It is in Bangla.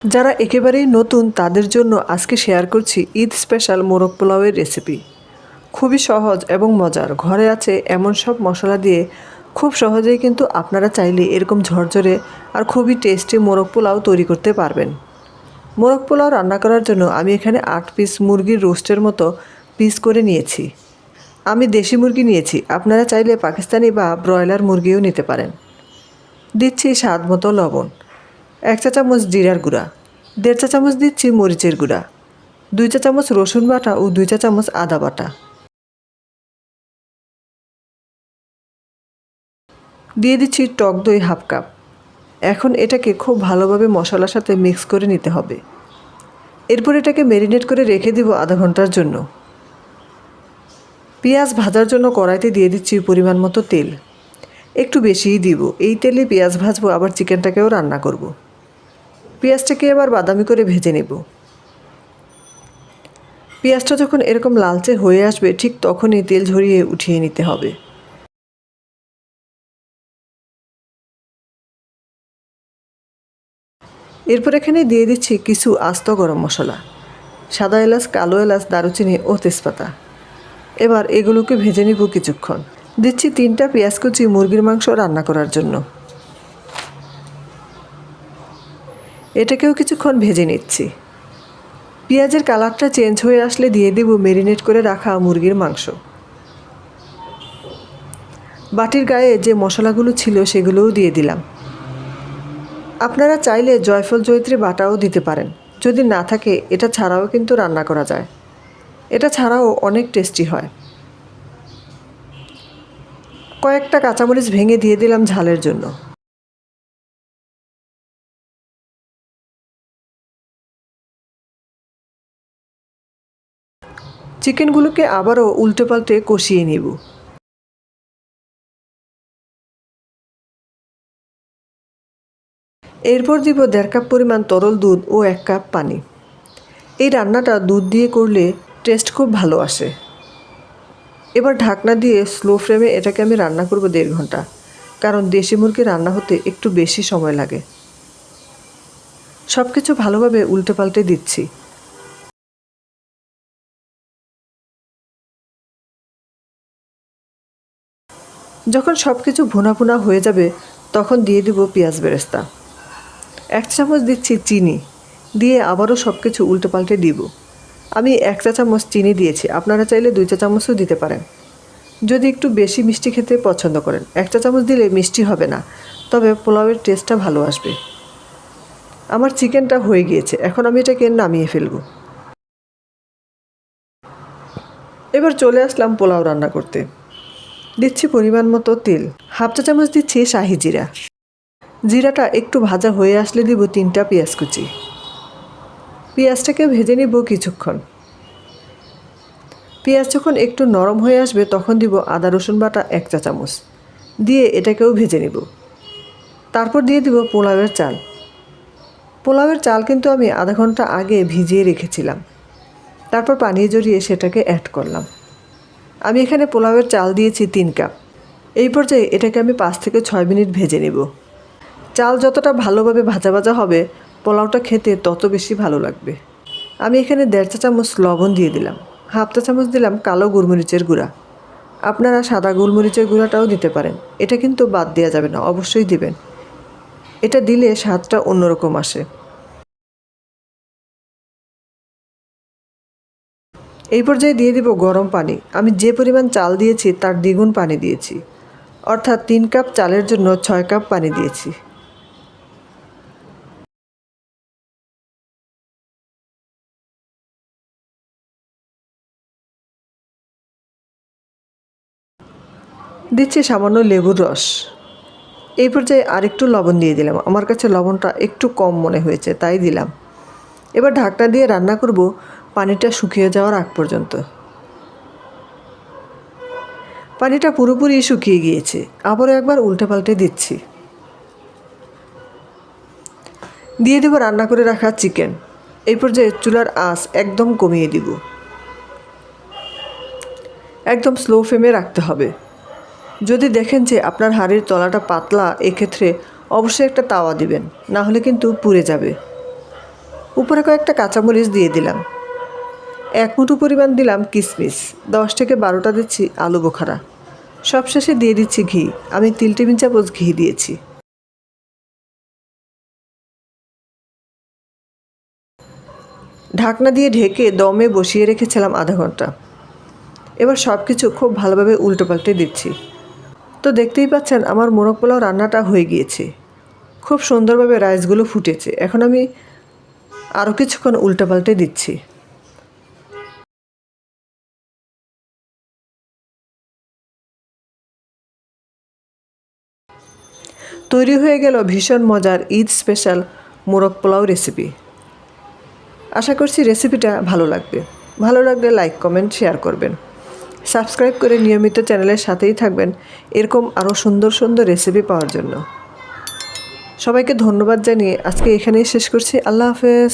যারা একেবারেই নতুন তাদের জন্য আজকে শেয়ার করছি ঈদ স্পেশাল মোরগ পোলাওয়ের রেসিপি। খুবই সহজ এবং মজার, ঘরে আছে এমন সব মশলা দিয়ে খুব সহজেই কিন্তু আপনারা চাইলে এরকম ঝরঝরে আর খুবই টেস্টি মোরগ পোলাও তৈরি করতে পারবেন। মোরগ পোলাও রান্না করার জন্য আমি এখানে 8 পিস মুরগির রোস্টের মতো পিস করে নিয়েছি। আমি দেশি মুরগি নিয়েছি, আপনারা চাইলে পাকিস্তানি বা ব্রয়লার মুরগিও নিতে পারেন। দিচ্ছি স্বাদ মতো লবণ, 1 চা চামচ জিরার গুঁড়া, 1.5 চা চামচ দিচ্ছি মরিচের গুঁড়া, 2 চা চামচ রসুন বাটা ও 2 চা চামচ আদা বাটা। দিয়ে দিচ্ছি টক দই হাফ কাপ। এখন এটাকে খুব ভালোভাবে মশলার সাথে মিক্স করে নিতে হবে। এরপর এটাকে ম্যারিনেট করে রেখে দিব আধা ঘন্টার জন্য। পেঁয়াজ ভাজার জন্য কড়াইতে দিয়ে দিচ্ছি পরিমাণ মতো তেল, একটু বেশিই দিব। এই তেলে পেঁয়াজ ভাজবো, আবার চিকেনটাকেও রান্না করব। পেঁয়াজটাকে এবার বাদামি করে ভেজে নেব। পেঁয়াজটা যখন এরকম লালচে হয়ে আসবে ঠিক তখনই তেল ঝরিয়ে উঠিয়ে নিতে হবে। এরপর এখানে দিয়ে দিচ্ছি কিছু আস্ত গরম মশলা, সাদা এলাচ, কালো এলাচ, দারুচিনি ও তেজপাতা। এবার এগুলোকে ভেজে নিব কিছুক্ষণ। দিচ্ছি 3টা পেঁয়াজ কুচি মুরগির মাংস রান্না করার জন্য। এটাকেও কিছুক্ষণ ভেজে নিচ্ছি। পেঁয়াজের কালারটা চেঞ্জ হয়ে আসলে দিয়ে দেব ম্যারিনেট করে রাখা মুরগির মাংস। বাটির গায়ে যে মশলাগুলো ছিল সেগুলোও দিয়ে দিলাম। আপনারা চাইলে জয়ফল জয়িত্রী বাটাও দিতে পারেন, যদি না থাকে এটা ছাড়াও কিন্তু রান্না করা যায়। এটা ছাড়াও অনেক টেস্টি হয়। কয়েকটা কাঁচামরিচ ভেঙে দিয়ে দিলাম ঝালের জন্য। চিকেনগুলোকে আবারও উল্টে পাল্টে কষিয়ে নিব। এরপর দিব 1.5 কাপ পরিমাণ তরল দুধ ও 1 কাপ পানি। এই রান্নাটা দুধ দিয়ে করলে টেস্ট খুব ভালো আসে। এবার ঢাকনা দিয়ে স্লো ফ্লেমে এটাকে আমি রান্না করব 1.5 ঘন্টা, কারণ দেশি মুরগি রান্না হতে একটু বেশি সময় লাগে। সব কিছু ভালোভাবে উল্টে পাল্টে দিচ্ছি। যখন সব কিছু ভুনা ভুনা হয়ে যাবে তখন দিয়ে দিব পেঁয়াজ বেরেস্তা। 1 চামচ দিচ্ছি চিনি, দিয়ে আবারও সব কিছু উল্টে পাল্টে দিব। আমি 1 চা চামচ চিনি দিয়েছি, আপনারা চাইলে 2 চা চামচও দিতে পারেন। যদি একটু বেশি মিষ্টি খেতে পছন্দ করেন 1 চা চামচ দিলে মিষ্টি হবে না, তবে পোলাওয়ের টেস্টটা ভালো আসবে। আমার চিকেনটা হয়ে গিয়েছে, এখন আমি এটাকে নামিয়ে ফেলব। এবার চলে আসলাম পোলাও রান্না করতে। দিচ্ছি পরিমাণ মতো তেল, 1/2 চা চামচ দিচ্ছি শাহি জিরা। জিরাটা একটু ভাজা হয়ে আসলে দিব 3টা পেঁয়াজ কুচি। পেঁয়াজটাকে ভেজে নিব কিছুক্ষণ। পেঁয়াজ যখন একটু নরম হয়ে আসবে তখন দিব আদা রসুন বাটা 1 চা চামচ, দিয়ে এটাকেও ভেজে নিব। তারপর দিয়ে দিব পোলাওয়ের চাল। পোলাওয়ের চাল কিন্তু আমি আধা ঘন্টা আগে ভিজিয়ে রেখেছিলাম, তারপর পানি জড়িয়ে সেটাকে অ্যাড করলাম। আমি এখানে পোলাওয়ের চাল দিয়েছি 3 কাপ। এই পর্যায়ে এটাকে আমি 5 থেকে 6 মিনিট ভেজে নেব। চাল যতটা ভালোভাবে ভাজা ভাজা হবে পোলাওটা খেতে তত বেশি ভালো লাগবে। আমি এখানে 1.5 চা চামচ লবণ দিয়ে দিলাম, 1/2 চা চামচ দিলাম কালো গোলমরিচের গুঁড়া। আপনারা সাদা গোলমরিচের গুঁড়াটাও দিতে পারেন, এটা কিন্তু বাদ দেওয়া যাবে না, অবশ্যই দিবেন। এটা দিলে স্বাদটা অন্যরকম আসে। এই পর্যায়ে দিয়ে দিব গরম পানি। আমি যে পরিমাণ চাল দিয়েছি তার দ্বিগুণ পানি দিয়েছি, অর্থাৎ 3 কাপ চালের জন্য 6 কাপ পানি দিয়েছি। দিচ্ছি সামান্য লেবুর রস। এই পর্যায়ে আরেকটু লবণ দিয়ে দিলাম, আমার কাছে লবণটা একটু কম মনে হয়েছে তাই দিলাম। এবার ঢাকনা দিয়ে রান্না করব পানিটা শুকিয়ে যাওয়ার আগ পর্যন্ত। পানিটা পুরোপুরি শুকিয়ে গিয়েছে, আবারও একবার উল্টে পাল্টে দিচ্ছি। দিয়ে দেব রান্না করে রাখা চিকেন। এই পর্যায়ে চুলার আঁচ একদম কমিয়ে দিব, একদম স্লো ফ্লেমে রাখতে হবে। যদি দেখেন যে আপনার হাঁড়ির তলাটা পাতলা, এক্ষেত্রে অবশ্যই একটা তাওয়া দিবেন, না হলে কিন্তু পুড়ে যাবে। উপরে কয়েকটা কাঁচামরিচ দিয়ে দিলাম। 1 মুঠো পরিমাণ দিলাম কিশমিশ, 10 থেকে 12টা দিচ্ছি আলু বোখারা। সবশেষে দিয়ে দিচ্ছি ঘি। আমি 3 টেবিল চামচ ঘি দিয়েছি। ঢাকনা দিয়ে ঢেকে দমে বসিয়ে রেখেছিলাম আধা ঘন্টা। এবার সব কিছু খুব ভালোভাবে উল্টোপাল্টে দিচ্ছি। তো দেখতেই পাচ্ছেন আমার মোরগ পোলাও রান্নাটা হয়ে গিয়েছে। খুব সুন্দরভাবে রাইসগুলো ফুটেছে। এখন আমি আরও কিছুক্ষণ উল্টোপাল্টে দিচ্ছি। তৈরি হয়ে গেল ভীষণ মজার ঈদ স্পেশাল মোরগ পোলাও রেসিপি। আশা করছি রেসিপিটা ভালো লাগবে। ভালো লাগলে লাইক, কমেন্ট, শেয়ার করবেন। সাবস্ক্রাইব করে নিয়মিত চ্যানেলের সাথেই থাকবেন এরকম আরও সুন্দর সুন্দর রেসিপি পাওয়ার জন্য। সবাইকে ধন্যবাদ জানিয়ে আজকে এখানেই শেষ করছি। আল্লাহ হাফেজ।